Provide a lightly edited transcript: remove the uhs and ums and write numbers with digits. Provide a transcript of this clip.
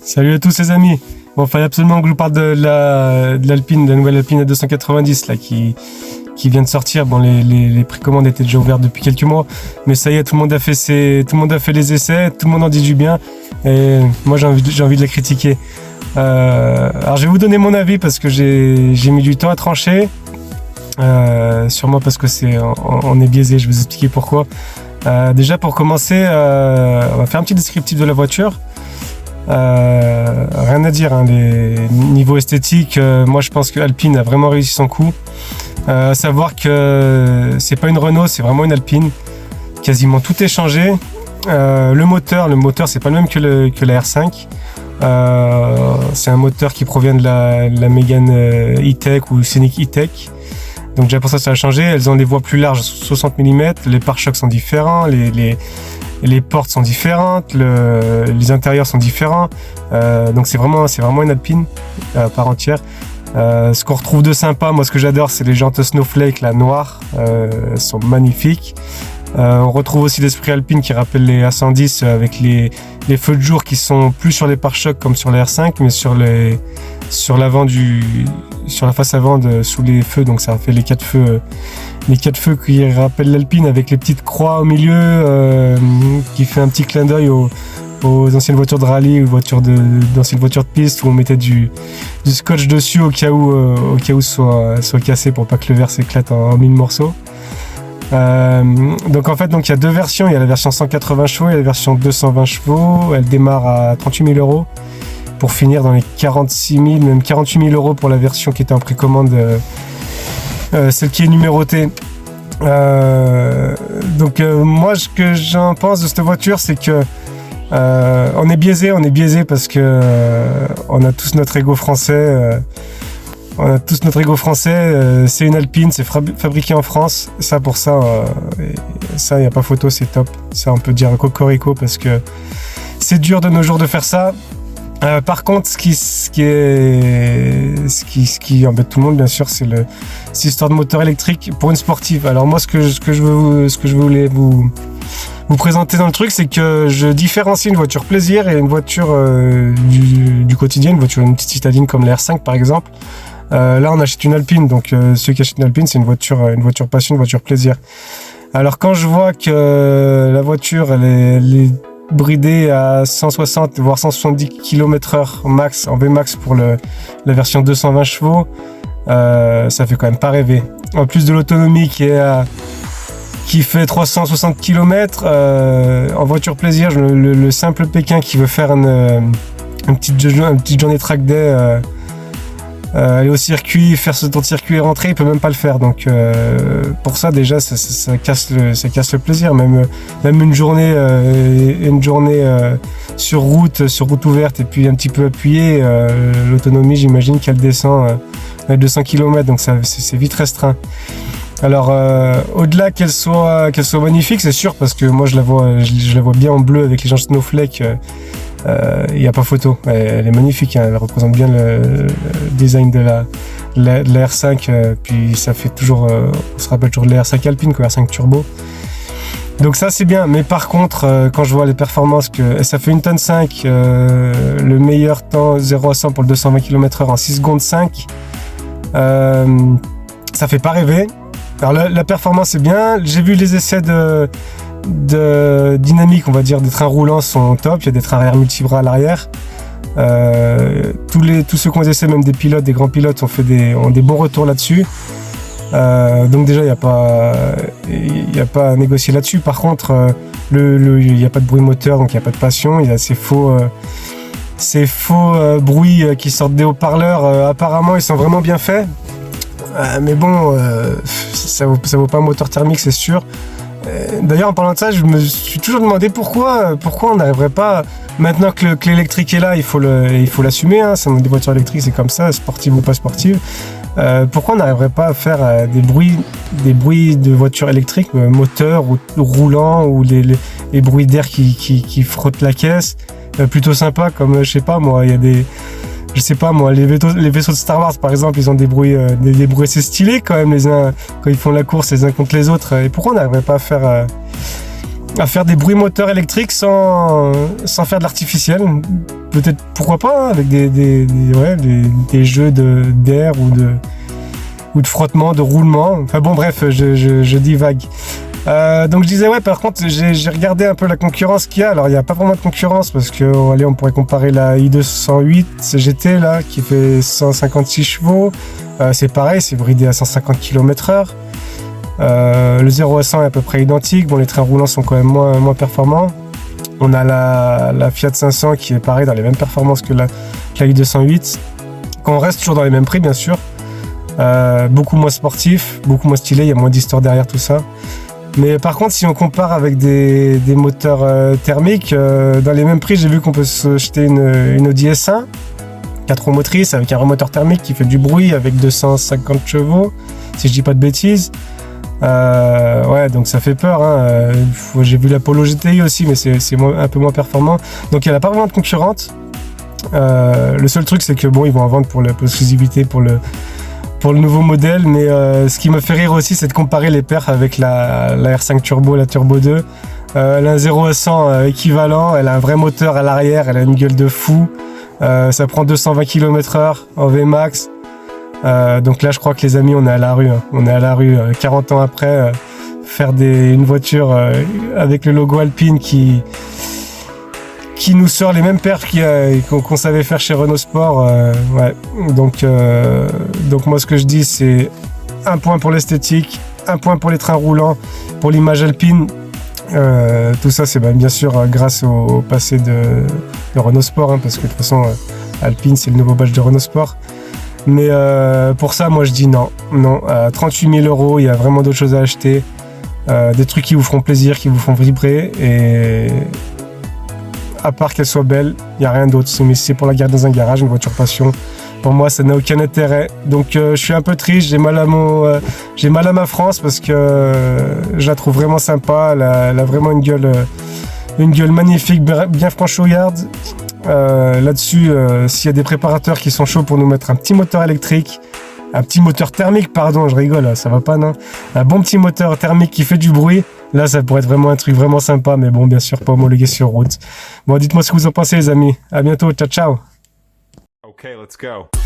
Salut à tous les amis. Bon, fallait absolument que je vous parle de l'Alpine, de la nouvelle Alpine A290 là, qui vient de sortir. Bon, les précommandes étaient déjà ouvertes depuis quelques mois, mais ça y est, tout le monde a fait les essais, tout le monde en dit du bien, et moi j'ai envie de la critiquer. Alors je vais vous donner mon avis parce que j'ai mis du temps à trancher, sûrement parce que on est biaisé. Je vais vous expliquer pourquoi. Déjà pour commencer, on va faire un petit descriptif de la voiture. Rien à dire, hein, niveau esthétique, moi je pense que Alpine a vraiment réussi son coup. À savoir que c'est pas une Renault, c'est vraiment une Alpine. Quasiment tout est changé. Le moteur c'est pas le même que la R5. C'est un moteur qui provient de la Mégane E-Tech ou Scénic E-Tech. Donc déjà pour ça a changé. Elles ont des voies plus larges, 60 mm. Les pare-chocs sont différents. Les portes sont différentes, les intérieurs sont différents, donc c'est vraiment une Alpine à part entière. Ce qu'on retrouve de sympa, moi ce que j'adore, c'est les jantes Snowflake, la noire, elles sont magnifiques. On retrouve aussi l'esprit Alpine qui rappelle les A110 avec les feux de jour qui sont plus sur les pare-chocs comme sur les R5, mais sur la face avant sous les feux, donc ça fait les quatre feux qui rappellent l'Alpine avec les petites croix au milieu, qui fait un petit clin d'œil aux anciennes voitures de rallye ou d'anciennes voitures de piste où on mettait du scotch dessus au cas où soit cassé pour pas que le verre s'éclate en 1000 morceaux. Donc en fait, il y a deux versions. Il y a la version 180 chevaux et la version 220 chevaux. Elle démarre à 38 000 € pour finir dans les 46 000, même 48 000 € pour la version qui était en précommande, celle qui est numérotée. Moi, ce que j'en pense de cette voiture, c'est que on est biaisé parce que on a tous notre ego français. C'est une Alpine, c'est fabriqué en France. Ça, pour ça, il n'y a pas photo, c'est top. Ça, on peut dire cocorico parce que c'est dur de nos jours de faire ça. Par contre, ce qui embête tout le monde, bien sûr, c'est l'histoire de moteur électrique pour une sportive. Alors moi, ce que je voulais vous présenter dans le truc, c'est que je différencie une voiture plaisir et une voiture du quotidien, une petite citadine comme la R5 par exemple. Là, on achète une Alpine, donc ceux qui achètent une Alpine, c'est une voiture passion, une voiture plaisir. Alors quand je vois que la voiture, elle est bridée à 160 voire 170 km/h max en Vmax pour la version 220 chevaux, ça fait quand même pas rêver. En plus de l'autonomie qui fait 360 km en voiture plaisir, le simple Pékin qui veut faire une petite journée track day, aller au circuit, faire ce tour de circuit et rentrer, il peut même pas le faire. Donc pour ça déjà ça casse le plaisir. Même une journée sur route ouverte et puis un petit peu appuyée, l'autonomie, j'imagine qu'elle descend à 200 km, donc c'est vite restreint. Alors au-delà qu'elle soit magnifique, c'est sûr, parce que moi je la vois bien en bleu avec les jantes Snowflake. Il n'y a pas photo, elle est magnifique, hein, elle représente bien le design de la R5, puis ça fait toujours, on se rappelle toujours de la R5 Alpine, quoi, R5 Turbo. Donc ça c'est bien, mais par contre quand je vois les performances, que ça fait 1,5 tonne, le meilleur temps 0 à 100 pour le 220 km/h en 6 secondes 5, ça fait pas rêver. Alors la performance est bien, j'ai vu les essais de dynamique, on va dire, des trains roulants sont top. Il y a des trains arrière multibras à l'arrière. Tous ceux qui ont essayé, même des grands pilotes, ont des bons retours là-dessus. Donc déjà, il n'y a pas à négocier là-dessus. Par contre, il n'y a pas de bruit moteur, donc il n'y a pas de passion. Il y a ces faux bruits qui sortent des haut-parleurs. Apparemment, ils sont vraiment bien faits. Mais bon, ça vaut pas un moteur thermique, c'est sûr. D'ailleurs, en parlant de ça, je me suis toujours demandé pourquoi on n'arriverait pas, maintenant que l'électrique est là, il faut l'assumer, hein, c'est des voitures électriques, c'est comme ça, sportives ou pas sportives. Pourquoi on n'arriverait pas à faire des bruits de voitures électriques, moteur ou roulant, ou les bruits d'air qui frottent la caisse, plutôt sympa, comme je sais pas moi, il y a les vaisseaux de Star Wars par exemple, ils ont des bruits assez stylés quand même, les uns quand ils font la course les uns contre les autres. Et pourquoi on n'arriverait pas à faire des bruits moteurs électriques sans faire de l'artificiel? peut-être pourquoi pas, hein, avec des jeux d'air ou de frottement, de roulement. Enfin bon, bref, je divague. Donc je disais, ouais, par contre, j'ai regardé un peu la concurrence qu'il y a. Alors, il n'y a pas vraiment de concurrence parce que, allez, on pourrait comparer la i208 CGT, là, qui fait 156 chevaux. C'est pareil, c'est bridé à 150 km/h. Le 0 à 100 est à peu près identique. Bon, les trains roulants sont quand même moins performants. On a la Fiat 500 qui est pareil, dans les mêmes performances que la i208. Quand on reste toujours dans les mêmes prix, bien sûr. Beaucoup moins sportif, beaucoup moins stylé, il y a moins d'histoire derrière tout ça. Mais par contre, si on compare avec des moteurs thermiques, dans les mêmes prix, j'ai vu qu'on peut s'acheter une Audi S1, 4 roues motrices, avec un remoteur thermique qui fait du bruit, avec 250 chevaux, si je dis pas de bêtises. Ouais, donc ça fait peur, hein. J'ai vu la Polo GTI aussi, mais c'est un peu moins performant. Donc il n'y en a pas vraiment de concurrente. Le seul truc, c'est que bon, ils vont en vendre pour l'exclusivité, pour le nouveau modèle, mais ce qui me fait rire aussi, c'est de comparer les perfs avec la R5 Turbo, la Turbo 2. Elle a un 0 à 100 équivalent, elle a un vrai moteur à l'arrière, elle a une gueule de fou. Ça prend 220 km/h en VMAX. Donc là, je crois que les amis, on est à la rue. Hein. On est à la rue 40 ans après, faire une voiture avec le logo Alpine qui nous sort les mêmes perfs qu'on savait faire chez Renault Sport. Ouais. Donc moi, ce que je dis, c'est un point pour l'esthétique, un point pour les trains roulants, pour l'image Alpine. Tout ça, c'est bien sûr grâce au passé de Renault Sport, hein, parce que de toute façon, Alpine, c'est le nouveau badge de Renault Sport. Mais pour ça, moi, je dis non. À 38 000 €, il y a vraiment d'autres choses à acheter. Des trucs qui vous feront plaisir, qui vous font vibrer. Et à part qu'elle soit belle, il n'y a rien d'autre. Mais si c'est pour la garder dans un garage, une voiture passion, pour moi, ça n'a aucun intérêt. Donc, je suis un peu triste. J'ai mal à ma France parce que je la trouve vraiment sympa. Elle a vraiment une gueule magnifique, bien franchouillarde. Là-dessus, s'il y a des préparateurs qui sont chauds pour nous mettre un petit moteur électrique, un petit moteur thermique, pardon, je rigole, ça va pas, non? Un bon petit moteur thermique qui fait du bruit, là, ça pourrait être vraiment un truc vraiment sympa, mais bon, bien sûr, pas homologué sur route. Bon, dites-moi ce que vous en pensez, les amis. À bientôt, ciao, ciao. Okay, let's go.